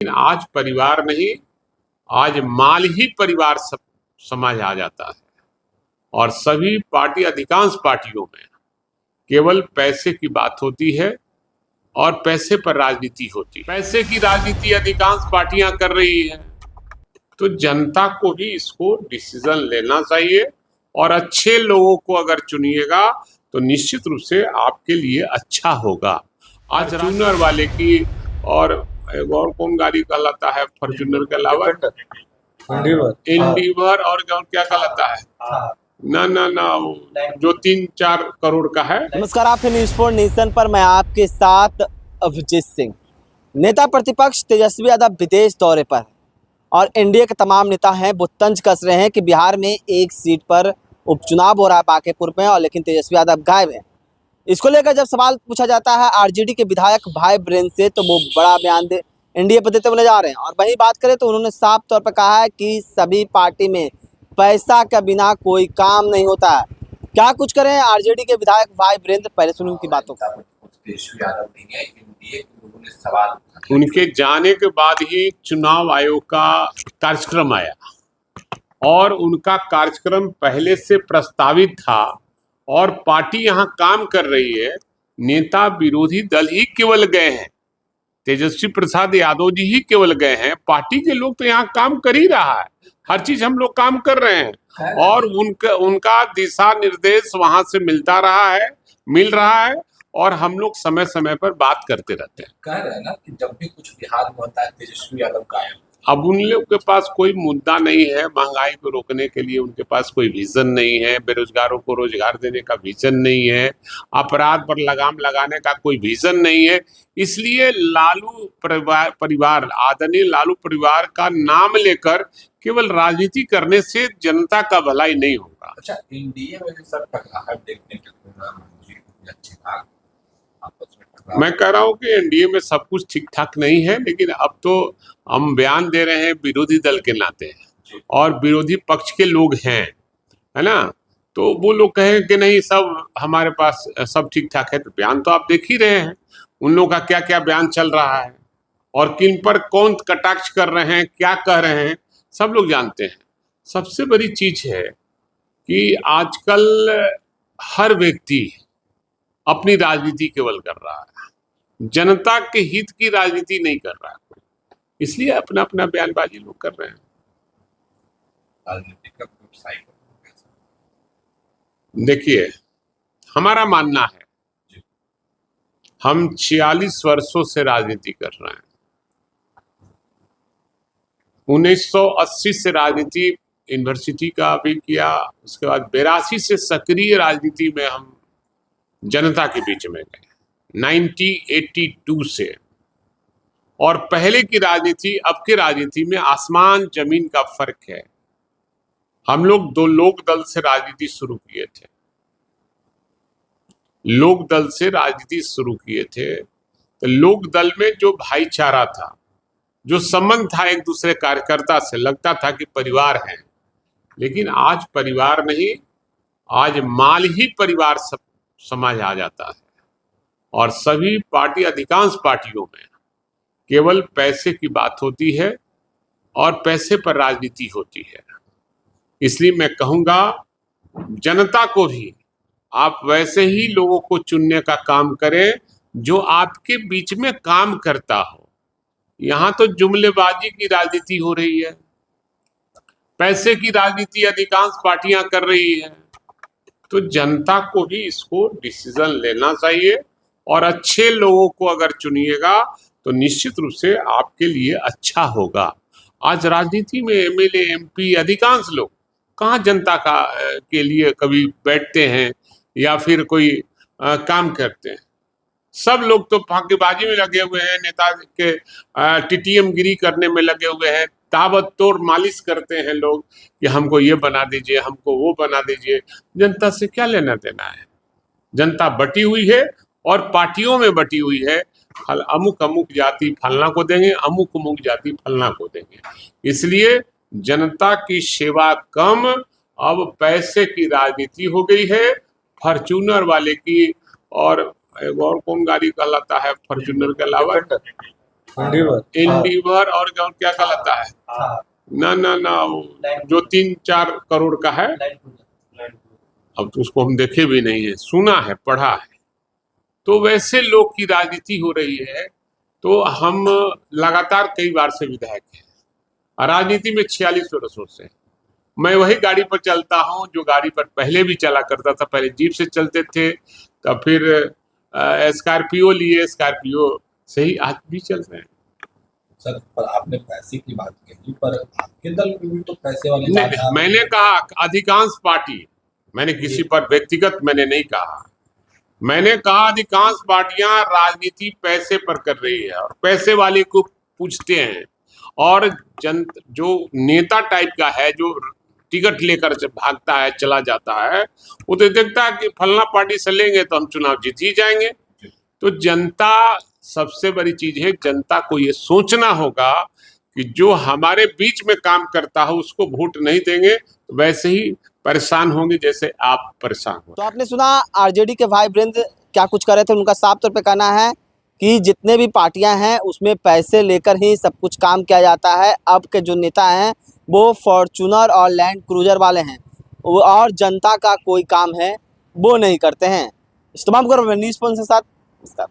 आज परिवार नहीं, आज माल ही परिवार समझ आ जाता है। और सभी पार्टी, अधिकांश पार्टियों में केवल पैसे की बात होती है और पैसे पर राजनीति होती है। पैसे की राजनीति अधिकांश पार्टियां कर रही है, तो जनता को भी इसको डिसीजन लेना चाहिए और अच्छे लोगों को अगर चुनिएगा तो निश्चित रूप से आपके लिए अच्छा होगा। आज फॉर्च्यूनर वाले की और कौन गाड़ी कहलाता है फॉर्च्यूनर के अलावा इंडिवर और क्या कहलाता है ना जो 3-4 करोड़ का है। नमस्कार, आप न्यूज़ फॉर नेशन पर मैं आपके साथ अभिजीत सिंह। नेता प्रतिपक्ष तेजस्वी यादव विदेश दौरे पर और एनडीए के तमाम नेता हैं वो तंज कस रहे हैं कि बिहार में एक सीट पर उपचुनाव हो रहा है बांकीपुर में, और लेकिन तेजस्वी यादव गायब हैं। इसको लेकर जब सवाल पूछा जाता है आरजेडी के विधायक भाई ब्रेन से, तो वो बड़ा बयान एनडीए पर देते हुए जा रहे हैं। और वहीं बात करें तो उन्होंने साफ तौर पर कहा है कि सभी पार्टी में पैसा के बिना कोई काम नहीं होता है। क्या कुछ करें आरजेडी के विधायक भाई ब्रेन, पहले सुन उनकी बातों का। उनके जाने के बाद ही चुनाव आयोग का कार्यक्रम आया और उनका कार्यक्रम पहले से प्रस्तावित था और पार्टी यहाँ काम कर रही है। नेता विरोधी दल ही केवल गए हैं, तेजस्वी प्रसाद यादव जी ही केवल गए हैं। पार्टी के लोग तो यहाँ काम कर ही रहा है, हर चीज हम लोग काम कर रहे हैं और उनका दिशा निर्देश वहां से मिल रहा है और हम लोग समय समय पर बात करते रहते हैं। कह रहे हैं ना कि जब भी कुछ बिहार में होता है तेजस्वी यादव गायब। अब उन लोग के पास कोई मुद्दा नहीं है, महंगाई को रोकने के लिए उनके पास कोई विजन नहीं है, बेरोजगारों को रोजगार देने का विजन नहीं है, अपराध पर लगाम लगाने का कोई विजन नहीं है। इसलिए लालू परिवार, आदरणीय लालू परिवार का नाम लेकर केवल राजनीति करने से जनता का भलाई नहीं होगा। अच्छा, एनडीए में जो सर टकराहट देखने को अच्छे था, मैं कह रहा हूँ कि एनडीए में सब कुछ ठीक ठाक नहीं है, लेकिन अब तो हम बयान दे रहे हैं विरोधी दल के नाते और विरोधी पक्ष के लोग हैं, है ना, तो वो लोग कहें कि नहीं सब हमारे पास सब ठीक ठाक है, तो बयान तो आप देख ही रहे हैं उन लोगों का क्या क्या बयान चल रहा है और किन पर कौन कटाक्ष कर रहे हैं, क्या कह रहे हैं, सब लोग जानते हैं। सबसे बड़ी चीज है कि आजकल हर व्यक्ति अपनी राजनीति केवल कर रहा है, जनता के हित की राजनीति नहीं कर रहा है, इसलिए अपना अपना बयानबाजी लोग कर रहे हैं। देखिए, हमारा मानना है, हम 46 वर्षों से राजनीति कर रहे हैं। 1980 से राजनीति यूनिवर्सिटी का भी किया, उसके बाद 82 से सक्रिय राजनीति में हम जनता के बीच में गए 1982 से, और पहले की राजनीति अब की राजनीति में आसमान जमीन का फर्क है। हम लोग 2 लोक दल से राजनीति शुरू किए थे, लोक दल से राजनीति शुरू किए थे, तो लोक दल में जो भाईचारा था, जो संबंध था एक दूसरे कार्यकर्ता से, लगता था कि परिवार है। लेकिन आज परिवार नहीं, आज माल ही परिवार समझ आ जाता है और सभी पार्टी, अधिकांश पार्टियों में केवल पैसे की बात होती है और पैसे पर राजनीति होती है। इसलिए मैं कहूंगा जनता को भी आप वैसे ही लोगों को चुनने का काम करें जो आपके बीच में काम करता हो। यहाँ तो जुमलेबाजी की राजनीति हो रही है, पैसे की राजनीति अधिकांश पार्टियां कर रही है, तो जनता को भी इसको डिसीजन लेना चाहिए और अच्छे लोगों को अगर चुनिएगा तो निश्चित रूप से आपके लिए अच्छा होगा। आज राजनीति में एमएलए, एमपी, अधिकांश लोग कहाँ जनता के लिए कभी बैठते हैं या फिर कोई काम करते हैं। सब लोग तो फांकेबाजी में लगे हुए हैं, नेता के टीटीएम गिरी करने में लगे हुए हैं, ताबड़तोड़ मालिश करते हैं लोग कि हमको ये बना दीजिए, हमको वो बना दीजिए। जनता से क्या लेना देना है? जनता बटी हुई है और पार्टियों में बटी हुई है। अमुक जाति फलना को देंगे, अमुक जाति फलना को देंगे। इसलिए जनता की सेवा कम, अब पैसे की राजनीति हो गई है। फॉर्च्यूनर वाले की और कौन गाड़ी कहलाता है फॉर्च्यूनर के अलावा इंडिवर और क्या कहलाता है, ना वो जो 3-4 करोड़ का है, अब तो उसको हम देखे भी नहीं है, सुना है, पढ़ा है। तो वैसे लोग की राजनीति हो रही है। तो हम लगातार कई बार से विधायक हैं, राजनीति में 46 वर्षों से। मैं वही गाड़ी पर चलता हूँ जो गाड़ी पर पहले भी चला करता था। पहले जीप से चलते थे, तब फिर स्कॉर्पियो लिए, स्कॉर्पियो से ही आज भी चल रहे हैं। सर, पर आपने पैसे की बात कही, पर आपके दल में भी तो पैसे वाले नहीं, मैंने कहा अधिकांश पार्टी, मैंने किसी पर व्यक्तिगत मैंने नहीं कहा। मैंने कहा अधिकांश पार्टियां राजनीति पैसे पर कर रही है और पैसे वाले को पूछते हैं। और जो नेता टाइप का है, जो टिकट लेकर से भागता है, चला जाता है, वो तो देखता है कि फलना पार्टी से लेंगे तो हम चुनाव जीत ही जाएंगे। तो जनता सबसे बड़ी चीज है, जनता को ये सोचना होगा कि जो हमारे बीच में काम करता है उसको वोट नहीं देंगे तो वैसे ही परेशान होंगे जैसे आप परेशान हो। तो आपने सुना आरजेडी के भाई वृंद क्या कुछ कर रहे थे। उनका साफ तौर पे कहना है कि जितने भी पार्टियां हैं उसमें पैसे लेकर ही सब कुछ काम किया जाता है। अब के जो नेता हैं वो फॉर्चूनर और लैंड क्रूजर वाले हैं, और जनता का कोई काम है वो नहीं करते हैं। इस तमाम को न्यूज़ के साथ